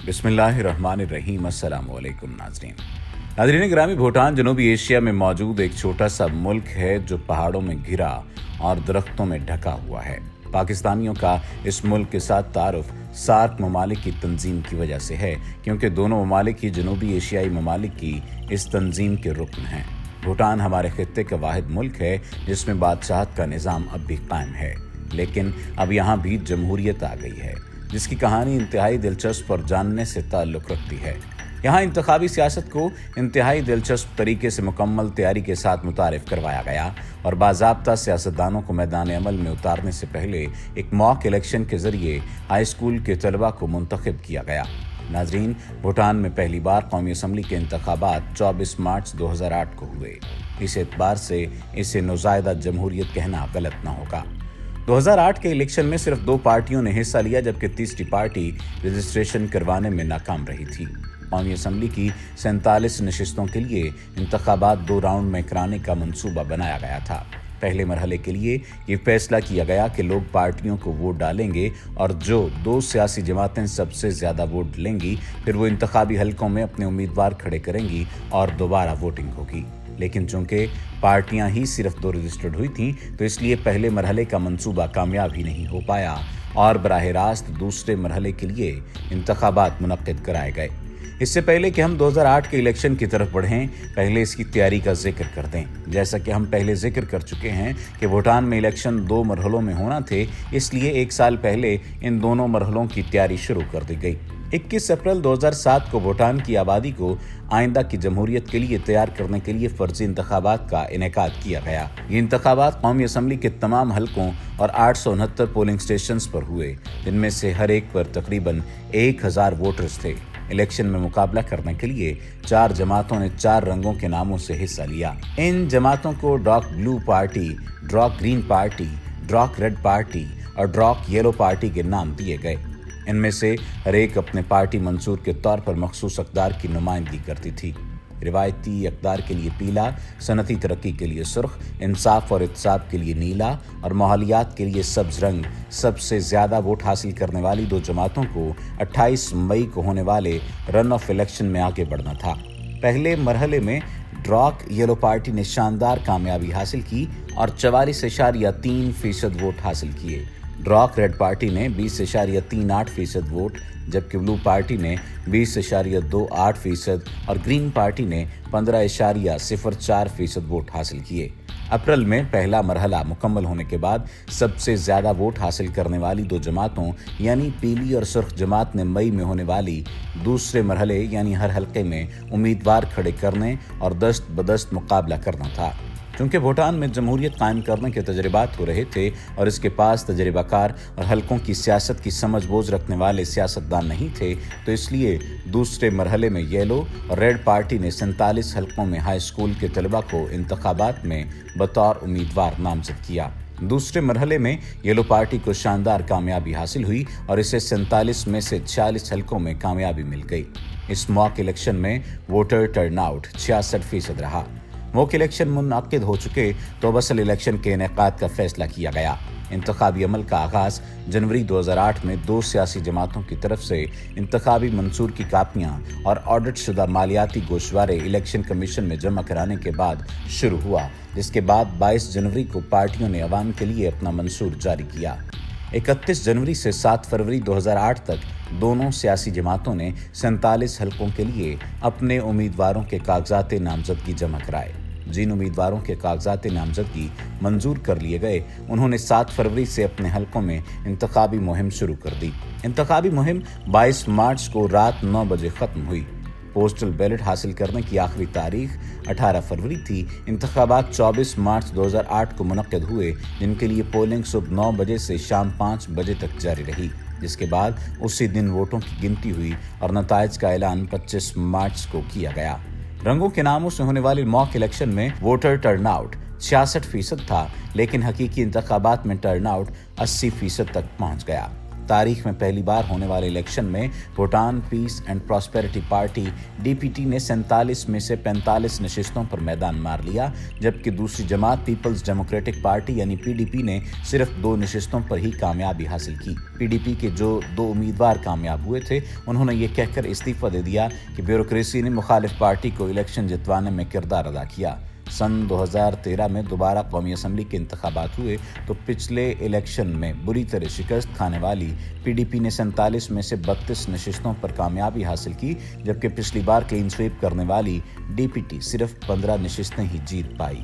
बिस्मिल्लाहिर्रहमानिर्रहीम। अस्सलाम वालेकुम नाज़रीन गिरामी, भूटान जनूबी एशिया में मौजूद एक छोटा सा मुल्क है जो पहाड़ों में घिरा और दरख्तों में ढका हुआ है। पाकिस्तानियों का इस मुल्क के साथ तारुफ सार्क ममालिक की तंजीम की वजह से है, क्योंकि दोनों ममालिक ही जनूबी एशियाई ममालिक की इस तंजीम के रुकन हैं। भूटान हमारे खित्ते का वाहिद मुल्क है जिसमें बादशाहत का निज़ाम अब भी कायम है, लेकिन अब यहाँ भी जमहूरियत आ गई है, जिसकी कहानी इंतहाई दिलचस्प और जानने से ताल्लुक़ रखती है। यहाँ इंतखाबी सियासत को इंतहाई दिलचस्प तरीके से मुकम्मल तैयारी के साथ मुतारिफ करवाया गया और बाज़ाब्ता सियासतदानों को मैदान अमल में उतारने से पहले एक मॉक इलेक्शन के ज़रिए हाई स्कूल के तलबा को मुंतखब किया गया। नाजरीन, भूटान में पहली बार कौमी असम्बली के इंतखाबात 24 मार्च 2008 को हुए। इस एतबार से इसे नुज़ायदा जमहूरियत कहना गलत न होगा। 2008 के इलेक्शन में सिर्फ 2 पार्टियों ने हिस्सा लिया, जबकि तीसरी पार्टी रजिस्ट्रेशन करवाने में नाकाम रही थी। कौमी असम्बली की 47 नशिस्तों के लिए इंतखाबात 2 राउंड में कराने का मंसूबा बनाया गया था। पहले मरहले के लिए ये फैसला किया गया कि लोग पार्टियों को वोट डालेंगे और जो 2 सियासी जमातें सबसे ज़्यादा वोट लेंगी फिर वो इंतखाबी हलकों में अपने उम्मीदवार खड़े करेंगी और दोबारा वोटिंग होगी। लेकिन चूंकि पार्टियां ही सिर्फ 2 रजिस्टर्ड हुई थीं, तो इसलिए पहले मरहले का मंसूबा कामयाब ही नहीं हो पाया और बराह रास्त दूसरे मरहले के लिए इंतखाबात मुनक्किद कराए गए। इससे पहले कि हम 2008 के इलेक्शन की तरफ बढ़ें, पहले इसकी तैयारी का जिक्र कर दें। जैसा कि हम पहले जिक्र कर चुके हैं कि भूटान में इलेक्शन 2 मरहलों में होना थे, इसलिए 1 साल पहले इन दोनों मरहलों की तैयारी शुरू कर दी गई। 21 अप्रैल 2007 को भूटान की आबादी को आइंदा की जमहूरियत के लिए तैयार करने के लिए फर्जी इंतखाबात का इनेकाद किया गया। ये इंतखाबात कौमी असम्बली के तमाम हलकों और 869 पोलिंग स्टेशंस पर हुए, जिनमें से हर एक पर तकरीबन 1000 वोटर्स थे। इलेक्शन में मुकाबला करने के लिए 4 जमातों ने 4 रंगों के नामों से हिस्सा लिया। इन जमातों को Druk blue party, Druk green party, Druk red party और ड्रॉक येलो पार्टी के नाम दिए गए। इनमें से हर एक अपने पार्टी मंसूर के तौर पर मखसूस अक़दार की नुमाइंदगी करती थी। रिवायती अक़दार के लिए पीला, सनती तरक्की के लिए सुर्ख, इंसाफ और इत्साब के लिए नीला और माहौलियात के लिए सब्ज रंग। सबसे ज़्यादा वोट हासिल करने वाली 2 जमातों को 28 मई को होने वाले रन ऑफ इलेक्शन में आगे बढ़ना था। पहले मरहले में ड्रॉक येलो पार्टी ने शानदार कामयाबी हासिल की और 44.3% वोट हासिल किए। ड्रॉक रेड पार्टी ने 20.38% वोट, जबकि ब्लू पार्टी ने 20.28% और ग्रीन पार्टी ने 15.04% वोट हासिल किए। अप्रैल में पहला मरहला मुकम्मल होने के बाद सबसे ज़्यादा वोट हासिल करने वाली 2 जमातों यानी पीली और सुर्ख जमात ने मई में होने वाली दूसरे मरहले यानी हर हलके में उम्मीदवार खड़े करने और दस्त बदस्त मुकाबला करना था। क्योंकि भूटान में जमहूरियत कायम करने के तजर्बात हो रहे थे और इसके पास तजर्बाकार और हलकों की सियासत की समझ बोझ रखने वाले सियासतदान नहीं थे, तो इसलिए दूसरे मरहले में येलो और रेड पार्टी ने 47 हलकों में हाई स्कूल के तलबा को इंतखाबात में बतौर उम्मीदवार नामजद किया। दूसरे मरहले में येलो पार्टी को शानदार कामयाबी हासिल हुई और इसे 47 में से 46 हलकों में कामयाबी मिल गई। इस मॉक इलेक्शन में वोटर टर्नआउट 66% रहा। मॉक इलेक्शन मुनअक्किद हो चुके तो असल इलेक्शन के इनेकाद का फैसला किया गया। इंतखाबी अमल का आगाज़ जनवरी 2008 में 2 सियासी जमातों की तरफ से इंतखाबी मंसूर की कापियाँ और ऑडिट शुदा मालियाती गोशवारे इलेक्शन कमीशन में जमा कराने के बाद शुरू हुआ, जिसके बाद 22 जनवरी को पार्टियों ने अवाम के लिए अपना मंसूर जारी किया। 31 जनवरी से 7 फरवरी 2008 तक दोनों सियासी जमातों ने 47 हलकों के लिए अपने उम्मीदवारों के कागजात नामजदगी जमा कराए। जिन उम्मीदवारों के कागजात नामजदगी मंजूर कर लिए गए, उन्होंने 7 फरवरी से अपने हलकों में इंतखाबी मुहिम शुरू कर दी। इंतखाबी मुहिम 22 मार्च को रात 9 बजे ख़त्म हुई। पोस्टल बैलेट हासिल करने की आखिरी तारीख 18 फरवरी थी। इंतखाबात 24 मार्च 2008 को मुनक्किद हुए, जिनके लिए पोलिंग सुबह 9 बजे से शाम 5 बजे तक जारी रही, जिसके बाद उसी दिन वोटों की गिनती हुई और नताइज का ऐलान 25 मार्च को किया गया। रंगों के नामों से होने वाले मॉक इलेक्शन में वोटर टर्नआउट 66% था, लेकिन हकीकी इंतखाबात में टर्नआउट 80% तक पहुंच गया। تاریخ میں پہلی بار ہونے والے الیکشن میں بھوٹان پیس اینڈ پراسپیرٹی پارٹی DPT نے 47 میں سے 45 نشستوں پر میدان مار لیا، جبکہ دوسری جماعت پیپلز ڈیموکریٹک پارٹی یعنی PDP نے صرف 2 نشستوں پر ہی کامیابی حاصل کی۔ PDP کے جو 2 امیدوار کامیاب ہوئے تھے انہوں نے یہ کہہ کر استعفیٰ دے دیا کہ بیوروکریسی نے مخالف پارٹی کو الیکشن جتوانے میں کردار ادا کیا۔ سن 2013 میں دوبارہ قومی اسمبلی کے انتخابات ہوئے تو پچھلے الیکشن میں بری طرح شکست کھانے والی PDP نے 47 میں سے 32 نشستوں پر کامیابی حاصل کی، جبکہ پچھلی بار کلین سویپ کرنے والی DPT صرف 15 نشستیں ہی جیت پائی۔